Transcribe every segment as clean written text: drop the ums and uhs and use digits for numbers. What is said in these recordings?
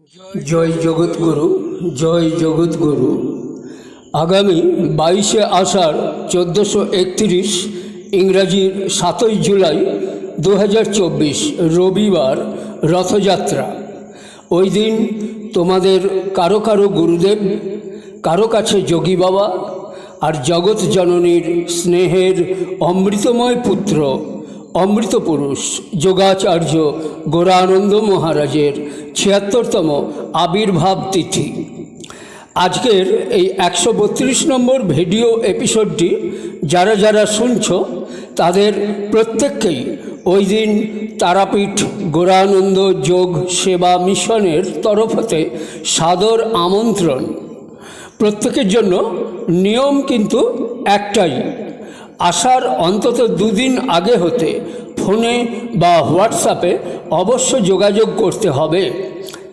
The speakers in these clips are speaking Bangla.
জয় জগৎগুরু, জয় জগৎগুরু। আগামী 22শে আষাঢ় 1431 ইংরাজির 7ই জুলাই 2024 রবিবার রথযাত্রা। ওই দিন তোমাদের কারো কারো গুরুদেব, কারো কাছে যোগী বাবা আর জগৎ জননীর স্নেহের অমৃতময় পুত্র অমৃত পুরুষ যোগাচার্য গৌরানন্দ মহারাজের 76তম আবির্ভাব তিথি। আজকের এই 132 নম্বর ভিডিও এপিসোডটি যারা যারা শুনছ তাদের প্রত্যেককেই ওই দিন তারাপীঠ গৌরানন্দ যোগ সেবা মিশনের তরফ হতে সাদর আমন্ত্রণ। প্রত্যেকের জন্য নিয়ম কিন্তু একটাই, আসার অন্তত 2 দিন আগে হতে ফোনে বা হোয়াটসঅ্যাপে অবশ্য যোগাযোগ করতে হবে।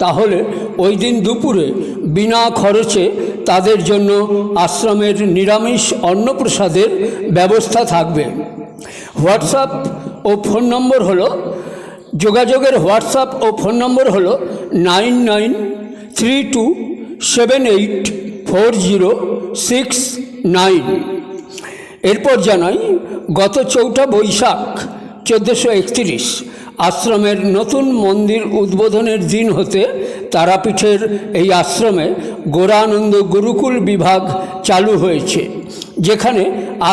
তাহলে ওই দিন দুপুরে বিনা খরচে তাদের জন্য আশ্রমের নিরামিষ অন্নপ্রসাদের ব্যবস্থা থাকবে। হোয়াটসঅ্যাপ ও ফোন নম্বর হলো, যোগাযোগের হোয়াটসঅ্যাপ ও ফোন নম্বর হলো 9932784069। এরপর জানাই, গত 4 বৈশাখ 1431 আশ্রমের নতুন মন্দির উদ্বোধনের দিন হতে তারাপীঠের এই আশ্রমে গৌরানন্দ গুরুকুল বিভাগ চালু হয়েছে, যেখানে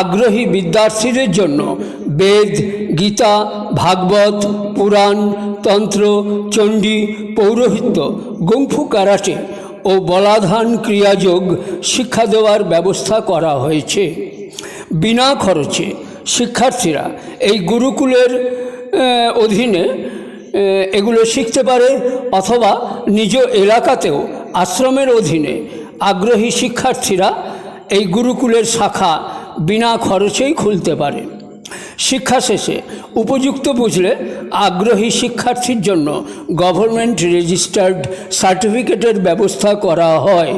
আগ্রহী বিদ্যার্থীদের জন্য বেদ, গীতা, ভাগবত, পুরাণ, তন্ত্র, চণ্ডী, পৌরোহিত্য, গুংফু কারাটে ও বলাধান ক্রিয়াযোগ শিক্ষা দেওয়ার ব্যবস্থা করা হয়েছে। বিনা খরচে শিক্ষার্থীরা এই গুরুকুলের অধীনে এগুলো শিখতে পারে, অথবা নিজ এলাকাতেও আশ্রমের অধীনে আগ্রহী শিক্ষার্থীরা এই গুরুকুলের শাখা বিনা খরচেই খুলতে পারে। শিক্ষা শেষে উপযুক্ত বুঝলে আগ্রহী শিক্ষার্থীর জন্য গভর্নমেন্ট রেজিস্টার্ড সার্টিফিকেটের ব্যবস্থা করা হয়।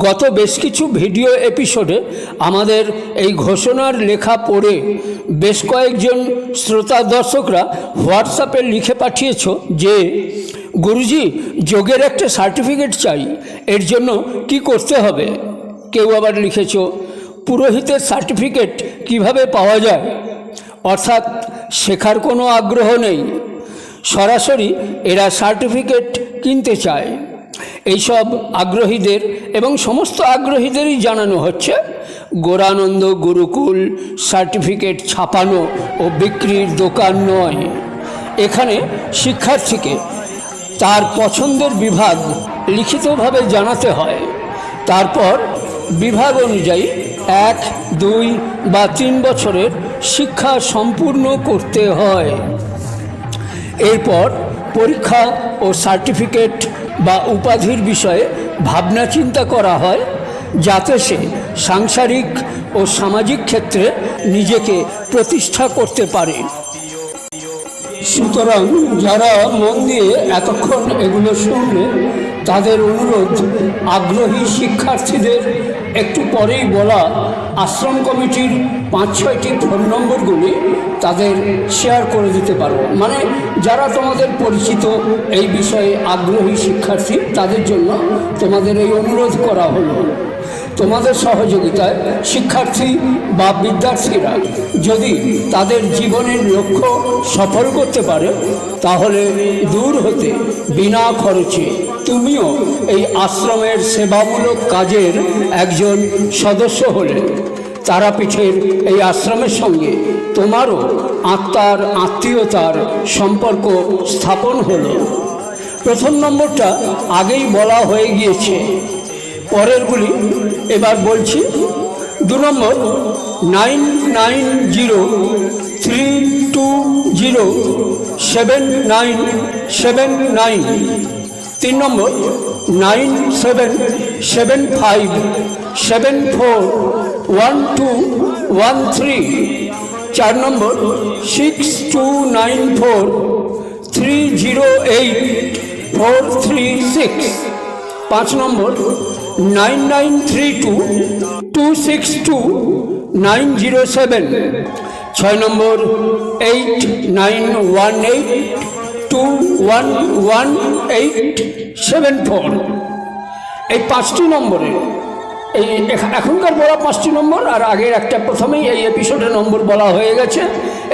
গত বেশ কিছু ভিডিও এপিসোডে আমাদের এই ঘোষণার লেখা পড়ে বেশ কয়েকজন শ্রোতা দর্শকরা হোয়াটসঅ্যাপে লিখে পাঠিয়েছ যে গুরুজি, যোগের একটা সার্টিফিকেট চাই, এর জন্য কি করতে হবে? কেউ আবার লিখেছ, পুরোহিতের সার্টিফিকেট কিভাবে পাওয়া যায়? অর্থাৎ শেখার কোনো আগ্রহ নেই, সরাসরি এরা সার্টিফিকেট কিনতে চায়। এইসব আগ্রহীদের এবং সমস্ত আগ্রহীদেরই জানানো হচ্ছে, গৌরানন্দ গুরুকুল সার্টিফিকেট ছাপানো ও বিক্রির দোকান নয়। এখানে শিক্ষার্থীকে তার পছন্দের বিভাগ লিখিতভাবে জানাতে হয়, তারপর বিভাগ অনুযায়ী 1, 2 বা 3 বছরের শিক্ষা সম্পূর্ণ করতে হয়। এরপর পরীক্ষা ও সার্টিফিকেট বা উপাধির বিষয়ে ভাবনা চিন্তা করা হয়, যাতে সে সাংসারিক ও সামাজিক ক্ষেত্রে নিজেকে প্রতিষ্ঠা করতে পারে। সুতরাং যারা মন দিয়ে এতক্ষণ এগুলো শুনলে, তাদের অনুরোধ, আগ্রহী শিক্ষার্থীদের একটু পরেই বলা আশ্রম কমিটির 5-6টি ফোন নম্বরগুলি তাদের শেয়ার করে দিতে পারো। মানে যারা তোমাদের পরিচিত এই বিষয়ে আগ্রহী শিক্ষার্থী, তাদের জন্য তোমাদের এই অনুরোধ করা হলো। তোমাদের সহযোগিতায় শিক্ষার্থী বা বিদ্যার্থীরা যদি তাদের জীবনের লক্ষ্য সফল করতে পারে, তাহলে দূর হতে বিনা খরচে তুমিও এই আশ্রমের সেবামূলক কাজের একজন সদস্য হলে তারাপীঠের এই আশ্রমের সঙ্গে তোমারও আত্মার আত্মীয়তার সম্পর্ক স্থাপন হলো। প্রথম নম্বরটা আগেই বলা হয়ে গিয়েছে, পরেরগুলি এবার বলছি। 2 নম্বর 9903207979। 3 নম্বর 9775741213। 4 নম্বর 6294308436। 5 নম্বর 9932262907। 6 নম্বর 8918 211874। এই 5টি নম্বরে, এই এখনকার বলা 5টি নম্বর, আর আগের একটা প্রথমেই এই এপিসোডে নম্বর বলা হয়ে গেছে।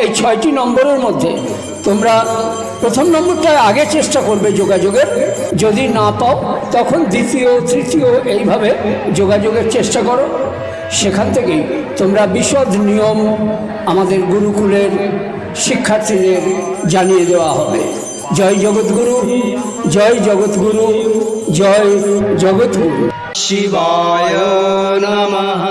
এই 6টি নম্বরের মধ্যে তোমরা প্রথম নম্বরটা আগে চেষ্টা করবে যোগাযোগের, যদি না পাও তখন দ্বিতীয়, তৃতীয় এইভাবে যোগাযোগের চেষ্টা করো। সেখান থেকেই তোমরা বিশদ নিয়ম আমাদের গুরুকুলের শিক্ষার্থীদের জানিয়ে দেওয়া হবে। জয় জগৎগুরু, জয় জগৎগুরু, জয় জগৎগুরু। শিবায় নমঃ।